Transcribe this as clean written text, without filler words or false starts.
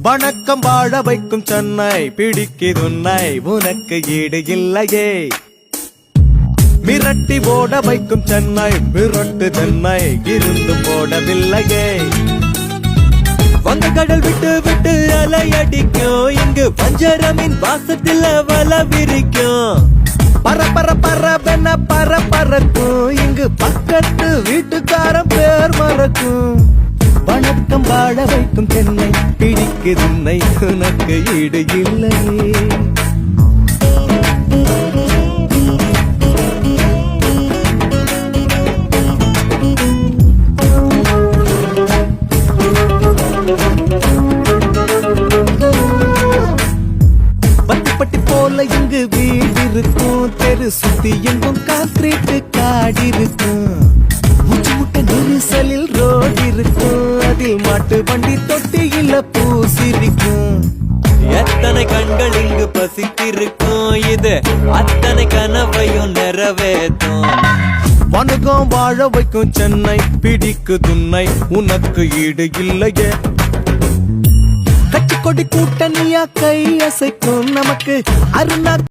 வணக்கம் வாழ வைக்கும் சென்னை பிடிக்குதுன்னை உனக்கு ஈடு இல்லையே. மிரட்டி ஓட வைக்கும் சென்னை மிரட்டு சென்னை இருந்து போடவில்லையே. வங்க கடல் விட்டு விட்டு அலையடிக்கும் இங்கு பஞ்சரமின் வாசத்தில் வல விரிக்கும். பர பரவென பறக்கும் இங்கு பக்கத்து வீட்டுக்காரன் பேர் மறக்கும். வணக்கம் வாழ வைக்கும் சென்னை பிடிக்குதுன்னை உனக்கு ஈடு இல்லையே. பட்டி போல இங்கு வீடு இருக்கும், தெரு சுத்தி எங்கும் கான்கிரீட் காடு இருக்கும். மூச்சு முட்ட நெரிசலில் ரோடு இருக்கும், அதில் மாட்டு வண்டி தொட்டியில பூசிருக்கும். எத்தனை கண்கள் இங்கு பசித்திருக்கும், இது அத்தனை கனவையும் நிறைவேற்றும். வணக்கம் வாழ வைக்கும் சென்னை பிடிக்குதுன்னை உனக்கு ஈடு இல்லையே. கட்சி கொடி கூட்டணியா கை அசைக்கும் நமக்கு அருணா